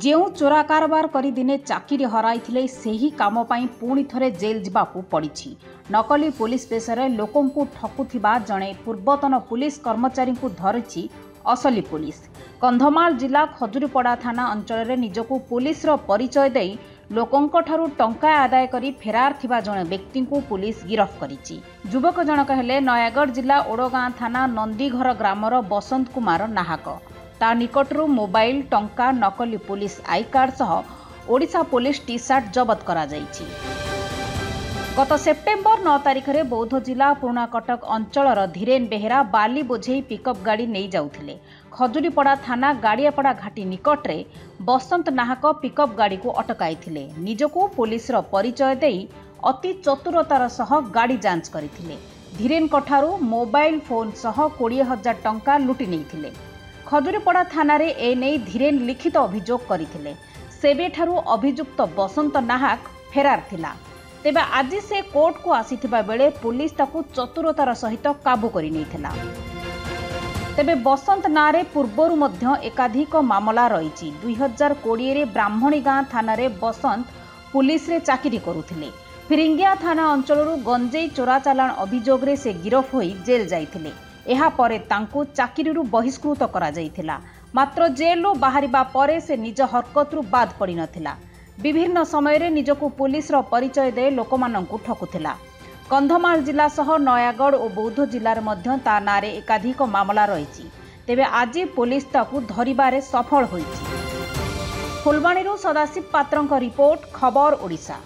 ଯେଉଁ ଚୋରା କାରବାର କରି ଦିନେ ଚାକିରି ହରାଇଥିଲେ ସେହି କାମ ପାଇଁ ପୁଣି ଥରେ ଜେଲ୍ ଯିବାକୁ ପଡ଼ିଛି। ନକଲି ପୁଲିସ ବେଶରେ ଲୋକଙ୍କୁ ଠକୁଥିବା ଜଣେ ପୂର୍ବତନ ପୁଲିସ କର୍ମଚାରୀଙ୍କୁ ଧରିଛି ଅସଲି ପୁଲିସ। କନ୍ଧମାଳ ଜିଲ୍ଲା ଖଜୁରୀପଡ଼ା ଥାନା ଅଞ୍ଚଳରେ ନିଜକୁ ପୁଲିସର ପରିଚୟ ଦେଇ ଲୋକଙ୍କଠାରୁ ଟଙ୍କା ଆଦାୟ କରି ଫେରାର ଥିବା ଜଣେ ବ୍ୟକ୍ତିଙ୍କୁ ପୁଲିସ ଗିରଫ କରିଛି। ଯୁବକ ଜଣକ ହେଲେ ନୟାଗଡ଼ ଜିଲ୍ଲା ଓଡ଼ଗାଁ ଥାନା ନନ୍ଦୀଘର ଗ୍ରାମର ବସନ୍ତ କୁମାର ନାହାକ। ତା ନିକଟରୁ ମୋବାଇଲ, ଟଙ୍କା, ନକଲି ପୁଲିସ ଆଇ କାର୍ଡ ସହ ଓଡ଼ିଶା ପୁଲିସ ଟି ସାର୍ଟ ଜବତ କରାଯାଇଛି। ଗତ ସେପ୍ଟେମ୍ବର 9 ତାରିଖରେ ବୌଦ୍ଧ ଜିଲ୍ଲା ପୁରୁଣା କଟକ ଅଞ୍ଚଳର ଧୀରେନ ବେହେରା ବାଲି ବୋଝେଇ ପିକଅପ୍ ଗାଡ଼ି ନେଇ ଯାଉଥିଲେ। ଖଜୁରୀପଡ଼ା ଥାନା ଗାଡ଼ିଆପଡ଼ା ଘାଟି ନିକଟରେ ବସନ୍ତ ନାହାକ ପିକଅପ୍ ଗାଡ଼ିକୁ ଅଟକାଇଥିଲେ। ନିଜକୁ ପୁଲିସର ପରିଚୟ ଦେଇ ଅତି ଚତୁରତାର ସହ ଗାଡ଼ି ଯାଞ୍ଚ କରିଥିଲେ। ଧୀରେନଙ୍କଠାରୁ ମୋବାଇଲ ଫୋନ ସହ 20,000 ଟଙ୍କା ଲୁଟି ନେଇଥିଲେ। ଖଜୁରୀପଡ଼ା ଥାନାରେ ଏନେଇ ଧୀରେନ ଲିଖିତ ଅଭିଯୋଗ କରିଥିଲେ। ସେବେଠାରୁ ଅଭିଯୁକ୍ତ ବସନ୍ତ ନାହାକ ଫେରାର ଥିଲା। ତେବେ ଆଜି ସେ କୋର୍ଟକୁ ଆସିଥିବା ବେଳେ ପୁଲିସ ତାକୁ ଚତୁରତାର ସହିତ କାବୁ କରି ନେଇଥିଲା। ତେବେ ବସନ୍ତ ନାଁରେ ପୂର୍ବରୁ ମଧ୍ୟ ଏକାଧିକ ମାମଲା ରହିଛି। 2020ରେ ବ୍ରାହ୍ମଣୀଗାଁ ଥାନାରେ ବସନ୍ତ ପୁଲିସରେ ଚାକିରି କରୁଥିଲେ। ଫିରିଙ୍ଗିଆ ଥାନା ଅଞ୍ଚଳରୁ ଗଞ୍ଜେଇ ଚୋରା ଚାଲାଣ ଅଭିଯୋଗରେ ସେ ଗିରଫ ହୋଇ ଜେଲ୍ ଯାଇଥିଲେ। ଏହାପରେ ତାଙ୍କୁ ଚାକିରିରୁ ବହିଷ୍କୃତ କରାଯାଇଥିଲା। ମାତ୍ର ଜେଲରୁ ବାହାରିବା ପରେ ସେ ନିଜ ହରକତରୁ ବାଦ ପଡ଼ିନଥିଲା। ବିଭିନ୍ନ ସମୟରେ ନିଜକୁ ପୁଲିସର ପରିଚୟ ଦେଇ ଲୋକମାନଙ୍କୁ ଠକୁଥିଲା। କନ୍ଧମାଳ ଜିଲ୍ଲା ସହ ନୟାଗଡ଼ ଓ ବୌଦ୍ଧ ଜିଲ୍ଲାରେ ମଧ୍ୟ ତା ନାଁରେ ଏକାଧିକ ମାମଲା ରହିଛି। ତେବେ ଆଜି ପୁଲିସ ତାକୁ ଧରିବାରେ ସଫଳ ହୋଇଛି। ଫୁଲବାଣୀରୁ ସଦାଶିବ ପାତ୍ରଙ୍କ ରିପୋର୍ଟ, ଖବର ଓଡ଼ିଶା।